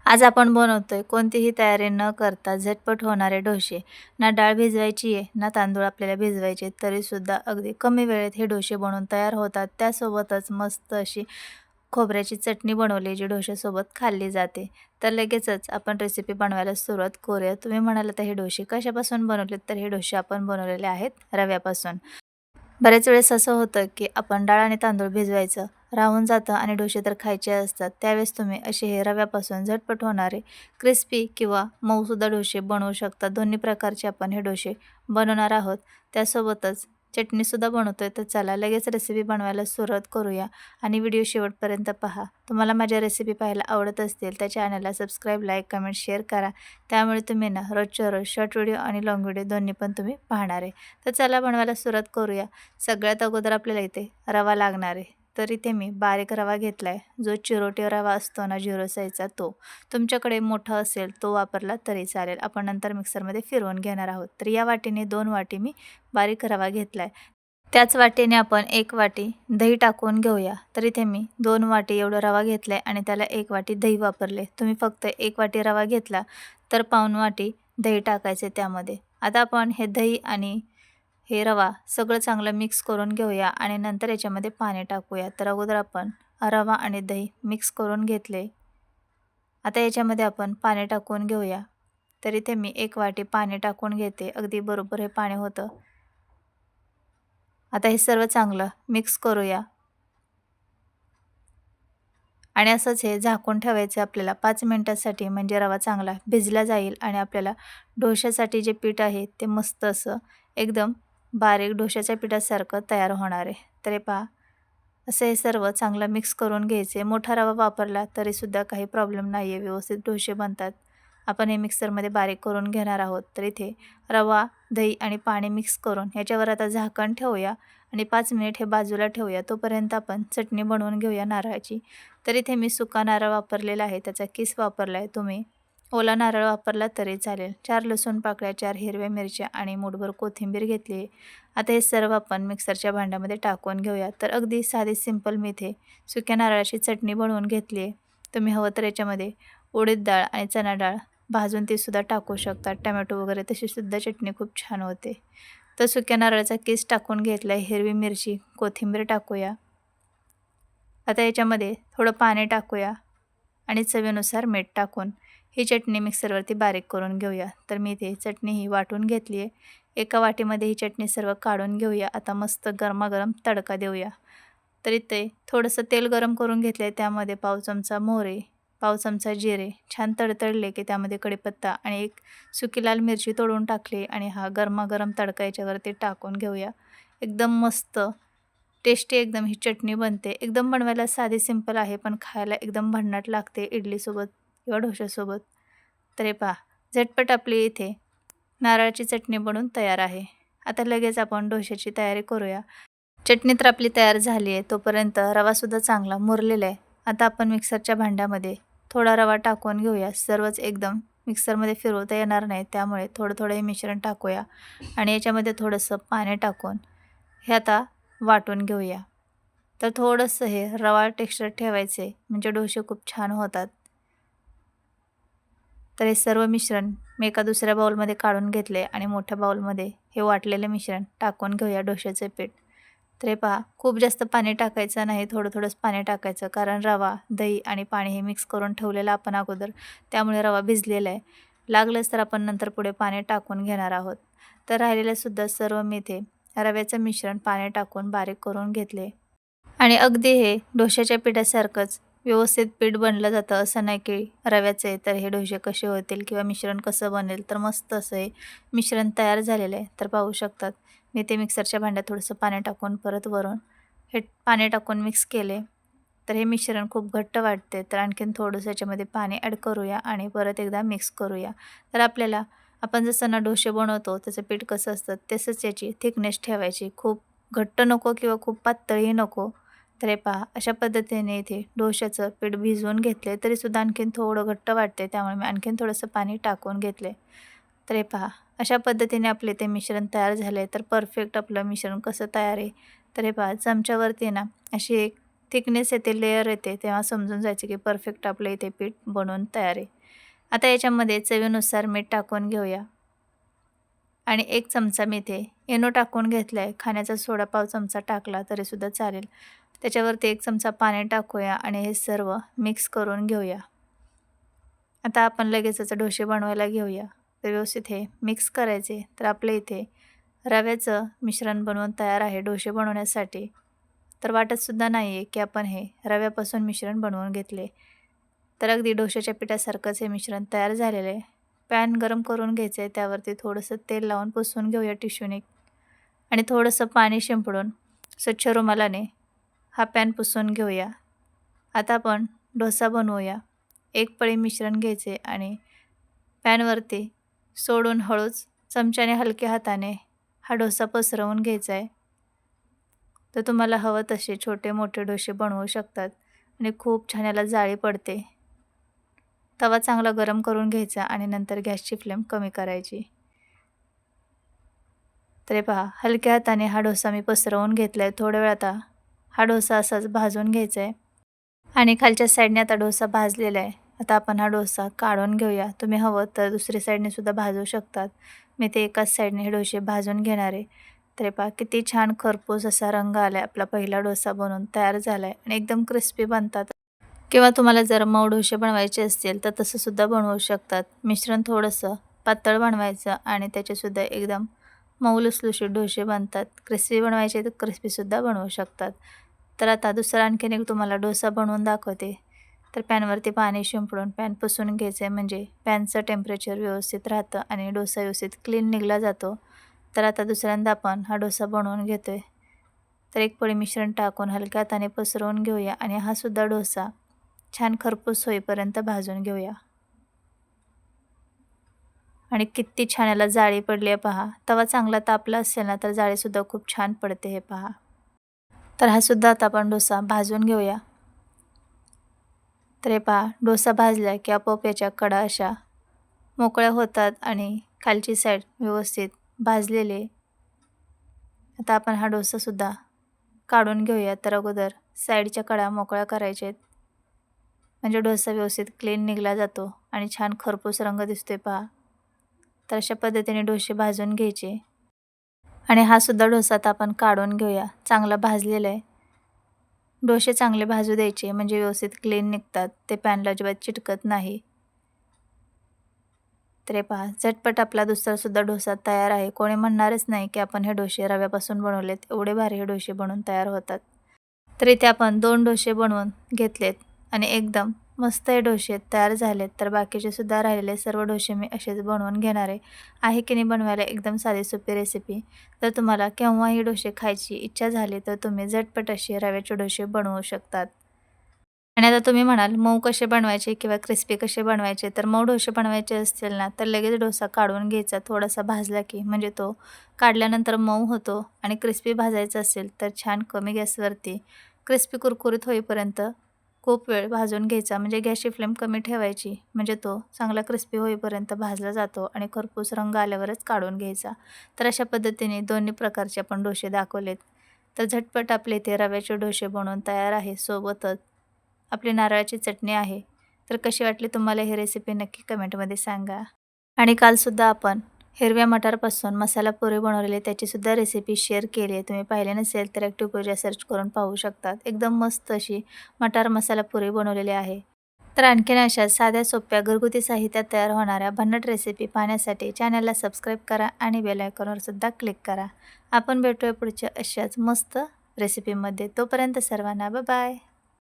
आज आपण बनवतोय कोणतीही तयारी न करता झटपट होणारे डोसे. ना डाळ भिजवायची आहे, ना तांदूळ आपल्याला भिजवायचे आहेत, तरीसुद्धा अगदी कमी वेळेत हे डोसे बनवून तयार होतात. त्यासोबतच मस्त अशी खोबऱ्याची चटणी बनवली जी डोश्यासोबत खाल्ली जाते. तर लगेचच आपण रेसिपी बनवायला सुरुवात करूया. तुम्ही म्हणाल तर हे डोसे कशापासून बनवलेत? तर हे डोसे आपण बनवलेले आहेत रव्यापासून. बऱ्याच वेळेस असं होतं, की आपण डाळ आणि तांदूळ भिजवायचं राहून जातं आणि डोसे तर खायचे असतात. त्यावेळेस तुम्ही असे हे रव्यापासून झटपट होणारे क्रिस्पी किंवा मऊसुद्धा डोसे बनवू शकता. दोन्ही प्रकारचे आपण हे डोसे बनवणार आहोत. त्यासोबतच चटणीसुद्धा बनवतोय. तर चला लगेच रेसिपी बनवायला सुरुवात करूया आणि व्हिडिओ शेवटपर्यंत पहा. तुम्हाला माझ्या रेसिपी पाहायला आवडत असतील तर चॅनलला सबस्क्राईब, लाईक, कमेंट, शेअर करा. त्यामुळे तुम्ही ना रोजच्या रोज शॉर्ट व्हिडिओ आणि लाँग व्हिडिओ दोन्ही पण तुम्ही पाहणार आहे. तर चला बनवायला सुरुवात करूया. सगळ्यात अगोदर आपल्याला इथे रवा लागणार आहे. तर इथे मी बारीक रवा घेतला आहे. जो चिरोटे रवा असतो ना 0 साईजचा तो. तुमच्याकडे मोठा असेल तो वापरला तरी चालेल. आपण नंतर मिक्सरमध्ये फिरवून घेणार आहोत. तर या वाटीने 2 वाटी मी बारीक रवा घेतला आहे. त्याच वाटीने आपण 1 वाटी दही टाकून घेऊया. तर इथे मी 2 वाटी एवढा रवा घेतला आहे आणि त्याला 1 वाटी दही वापरले. तुम्ही फक्त 1 वाटी रवा घेतला तर पाऊण वाटी दही टाकायचे त्यामध्ये. आता आपण हे दही आणि हे रवा सगळं चांगलं मिक्स करून घेऊया आणि नंतर याच्यामध्ये पाणी टाकूया. तर अगोदर आपण रवा आणि दही मिक्स करून घेतले. आता याच्यामध्ये आपण पाणी टाकून घेऊया. तर इथे मी 1 वाटी पाणी टाकून घेते. अगदी बरोबर हे पाणी होतं. आता हे सर्व चांगलं मिक्स करूया आणि असंच हे झाकून ठेवायचं आपल्याला 5 मिनिटांसाठी. म्हणजे रवा चांगला भिजला जाईल आणि आपल्याला डोश्यासाठी जे पीठ आहे ते मस्त असं एकदम बारीक डोश्याच्या पिठासारखं तयार होणार आहे. तर हे पहा, असं हे सर्व चांगलं मिक्स करून घ्यायचे. मोठा रवा वापरला तरीसुद्धा काही प्रॉब्लेम नाही आहे, व्यवस्थित डोसे बनतात. आपण हे मिक्सरमध्ये बारीक करून घेणार आहोत. तर इथे रवा, दही आणि पाणी मिक्स करून ह्याच्यावर आता झाकण ठेवूया आणि 5 मिनिट हे बाजूला ठेवूया. तोपर्यंत आपण चटणी बनवून घेऊया नारळाची. तर इथे मी सुका नारळ वापरलेला आहे, त्याचा किस वापरला आहे. तुम्ही ओला नारळ वापरला तरी चालेल. 4 लसूण पाकळ्या, 4 हिरव्या मिरच्या आणि मूठभर कोथिंबीर घेतली आहे. आता हे सर्व आपण मिक्सरच्या भांड्यामध्ये टाकून घेऊया. तर अगदी साधी सिंपल मी इथे सुक्या नारळाची चटणी बनवून घेतली आहे. तुम्ही हवं तर याच्यामध्ये उडीद डाळ आणि चणा डाळ भाजून तीसुद्धा टाकू शकता. टमॅटो वगैरे तशीसुद्धा चटणी खूप छान होते. तर सुक्या नारळाचा किस टाकून घेतला आहे. हिरवी मिरची, कोथिंबीर टाकूया. आता याच्यामध्ये थोडं पाणी टाकूया आणि चवीनुसार मीठ टाकून ही चटणी मिक्सरवरती बारीक करून घेऊया. तर मी इथे चटणी ही वाटून घेतली आहे. एका वाटीमध्ये ही चटणी सर्व काढून घेऊया. आता मस्त गरमागरम तडका देऊया. तर इथे थोडंसं तेल गरम करून घेतलं आहे. त्यामध्ये पाव चमचा मोहरी, पाव चमचा जिरे छान तडतडले की त्यामध्ये कढीपत्ता आणि एक सुकी लाल मिरची तोडून टाकली आणि हा गरमागरम तडका याच्यावरती टाकून घेऊया. एकदम मस्त टेस्टी एकदम ही चटणी बनते. एकदम बनवायला साधी सिंपल आहे, पण खायला एकदम भन्नाट लागते इडलीसोबत किंवा डोश्यासोबत. तर हे पहा, झटपट आपली इथे नारळाची चटणी बनून तयार आहे. आता लगेच आपण डोश्याची तयारी करूया. चटणी तर आपली तयार झाली आहे. तोपर्यंत रवासुद्धा चांगला मुरलेला आहे. आता आपण मिक्सरच्या भांड्यामध्ये थोडा रवा टाकून घेऊया. सर्वच एकदम मिक्सरमध्ये फिरवता येणार नाही, त्यामुळे थोडं-थोडं हे मिश्रण टाकूया आणि याच्यामध्ये थोडंसं पाणी टाकून हे आता वाटून घेऊया. तर थोडंसं हे रवा टेक्स्चर ठेवायचे म्हणजे डोसे खूप छान होतात. तर हे सर्व मिश्रण मी एका दुसऱ्या बाउलमध्ये काढून घेतले आणि मोठ्या बाउलमध्ये हे वाटलेलं मिश्रण टाकून घेऊया डोश्याचे पीठ. तर हे पहा, खूप जास्त पाणी टाकायचं नाही, थोडं-थोडंच पाणी टाकायचं. कारण रवा, दही आणि पाणी हे मिक्स करून ठेवलेलं आपण अगोदर, त्यामुळे रवा भिजलेला आहे. लागलंच तर आपण नंतर पुढे पाणी टाकून घेणार आहोत. तर राहिलेलंसुद्धा सर्व मी इथे रव्याचं मिश्रण पाणी टाकून बारीक करून घेतले. आणि अगदी हे डोश्याच्या पिठासारखंच व्यवस्थित पीठ बनलं जातं. असं नाही की रव्याचं आहे तर हे डोसे कसे होतील किंवा मिश्रण कसं बनेल. तर मस्त असं हे मिश्रण तयार झालेलं आहे. तर पाहू शकतात मी ते मिक्सरच्या भांड्यात थोडंसं पाणी टाकून परत वरून हे पाणी टाकून मिक्स केले. तर हे मिश्रण खूप घट्ट वाटते. तर आणखीन थोडंसं याच्यामध्ये पाणी ॲड करूया आणि परत एकदा मिक्स करूया. तर आपल्याला आपण जसं ना डोसे बनवतो त्याचं पीठ कसं असतं तसंच याची थिकनेस ठेवायची. खूप घट्ट नको किंवा खूप पातळही नको. तर हे पहा, अशा पद्धतीने इथे डोश्याचं पीठ भिजवून घेतले तरीसुद्धा आणखीन थोडं घट्ट वाटते, त्यामुळे मी आणखीन थोडंसं पाणी टाकून घेतले. तर हे पहा, अशा पद्धतीने आपले ते मिश्रण तयार झाले. तर परफेक्ट आपलं मिश्रण कसं तयार आहे तर हे पहा, चमच्यावरती ना अशी एक थिकनेस येते, लेयर येते, तेव्हा समजून जायचं की परफेक्ट आपलं इथे पीठ बनवून तयार आहे. आता याच्यामध्ये चवीनुसार मीठ टाकून घेऊया आणि 1 चमचा मी इथे इनो टाकून घेतला आहे. खाण्याचा सोडा पाव चमचा टाकला तरीसुद्धा चालेल. त्याच्यावरती 1 चमचा पाणी टाकूया आणि हे सर्व मिक्स करून घेऊया. आता आपण लगेचच डोसे बनवायला घेऊया. तर व्यवस्थित हे मिक्स करायचे. तर आपल्या इथे रव्याचं मिश्रण बनवून तयार आहे डोसे बनवण्यासाठी. तर वाटतसुद्धा नाही आहे की आपण हे रव्यापासून मिश्रण बनवून घेतले. तर अगदी डोशाच्या पिठासारखंच हे मिश्रण तयार झालेलं आहे. पॅन गरम करून घ्यायचं आहे. त्यावरती थोडंसं तेल लावून पुसून घेऊया टिश्यूने आणि थोडंसं पाणी शिंपडून स्वच्छ रुमालाने हा पॅन पुसून घेऊया. आता आपण डोसा बनवूया. 1 पळी मिश्रण घ्यायचे आणि पॅनवरती सोडून हळूच चमच्याने हलक्या हाताने हा डोसा पसरवून घ्यायचा आहे. तर तुम्हाला हवं तसे छोटे मोठे डोसे बनवू शकतात आणि खूप छान याला जाळी पडते. तवा चांगला गरम करून घ्यायचा आणि नंतर गॅसची फ्लेम कमी करायची. तर हे पहा, हलक्या हाताने हा डोसा मी पसरवून घेतला आहे. थोड्या वेळ आता हा डोसा असाच भाजून घ्यायचा आहे आणि खालच्या साईडने आता डोसा भाजलेला आहे. आता आपण हा डोसा काढून घेऊया. तुम्ही हवं तर दुसऱ्या साईडने सुद्धा भाजू शकतात. मी ते एकाच साईडने हे डोसे भाजून घेणार आहे. तर हे पहा, किती छान खरपूस असा रंग आला आहे. आपला पहिला डोसा बनवून तयार झाला आहे आणि एकदम क्रिस्पी बनतात. किंवा तुम्हाला जर मऊ डोसे बनवायचे असतील तर तसंसुद्धा बनवू शकतात. मिश्रण थोडंसं पातळ बनवायचं आणि त्याचेसुद्धा एकदम मऊ लुसलुशीत डोसे बनतात. क्रिस्पी बनवायचे तर क्रिस्पीसुद्धा बनवू शकतात. तर आता दुसरा आणखीन एक तुम्हाला डोसा बनवून दाखवते. तर पॅनवरती पाणी शिंपडून पॅन पुसून घ्यायचं आहे म्हणजे पॅनचं टेम्परेचर व्यवस्थित राहतं आणि डोसा व्यवस्थित क्लीन निघला जातो. तर आता दुसऱ्यांदा आपण हा डोसा बनवून घेतो आहे. तर 1 पळी मिश्रण टाकून हलक्या हाताने पसरवून घेऊया आणि हा सुद्धा डोसा छान खरपूस होईपर्यंत भाजून घेऊया. आणि किती छान याला जाळी पडली आहे पहा. तवा चांगला तापला असेल ना तर जाळीसुद्धा खूप छान पडते हे पहा. तर हा सुद्धा आता आपण डोसा भाजून घेऊया. तर हे पहा, डोसा भाजला की आपोआप याच्या कडा अशा मोकळ्या होतात आणि खालची साईड व्यवस्थित भाजलेली आहे. आता आपण हा डोसासुद्धा काढून घेऊया. तर अगोदर साईडच्या कडा मोकळ्या करायच्या आहेत म्हणजे डोसा व्यवस्थित क्लीन निघला जातो आणि छान खरपूस रंग दिसतोय पहा. तर अशा पद्धतीने डोसे भाजून घ्यायचे आणि हा सुद्धा डोसा आता आपण काढून घेऊया. चांगला भाजलेला आहे. डोसे चांगले भाजू द्यायचे म्हणजे व्यवस्थित क्लीन निघतात. ते पॅनला अजिबात चिटकत नाही. तर हे पहा, झटपट आपला दुसरासुद्धा डोसा तयार आहे. कोणी म्हणणारच नाही की आपण हे डोसे रव्यापासून बनवलेत. एवढे भारी हे डोसे बनवून तयार होतात. तर इथे आपण 2 डोसे बनवून घेतलेत आणि एकदम मस्त हे डोसे तयार झालेत. तर बाकीचे सुद्धा राहिलेले सर्व डोसे मी असेच बनवून घेणार आहे की नाही बनवायला एकदम साधी सोपी रेसिपी. तर तुम्हाला केव्हाही डोसे खायची इच्छा झाली तर तुम्ही झटपट असे रव्याचे डोसे बनवू शकतात. आणि आता तुम्ही म्हणाल मऊ कसे बनवायचे किंवा क्रिस्पी कसे बनवायचे. तर मऊ डोसे बनवायचे असतील ना तर लगेच डोसा काढून घ्यायचा थोडासा भाजला की म्हणजे तो काढल्यानंतर मऊ होतो आणि क्रिस्पी भाजायचा असेल तर छान कमी गॅसवरती क्रिस्पी कुरकुरीत होईपर्यंत खूप वेळ भाजून घ्यायचा म्हणजे गॅसची फ्लेम कमी ठेवायची म्हणजे तो चांगला क्रिस्पी होईपर्यंत भाजला जातो आणि खरपूस रंग आल्यावरच काढून घ्यायचा. तर अशा पद्धतीने दोन्ही प्रकारचे आपण डोसे दाखवलेत. तर झटपट आपले इथे रव्याचे डोसे बनवून तयार आहे. सोबतच आपली नारळाची चटणी आहे. तर कशी वाटली तुम्हाला ही रेसिपी नक्की कमेंटमध्ये सांगा. आणि कालसुद्धा आपण हिरव्या मटारपासून मसाला पुरी बनवलेली त्याचीसुद्धा रेसिपी शेअर केली आहे. तुम्ही पाहिले नसेल तर ॲक्टिव्ह पूजा सर्च करून पाहू शकतात. एकदम मस्त अशी मटार मसाला पुरी बनवलेली आहे. तर आणखीन अशा साध्या सोप्या घरगुती साहित्यात तयार होणाऱ्या भन्नाट रेसिपी पाहण्यासाठी चॅनलला सबस्क्राईब करा आणि बेल आयकॉनवर सुद्धा क्लिक करा. आपण भेटूया पुढच्या अशाच मस्त रेसिपीमध्ये. तोपर्यंत सर्वांना बाय बाय.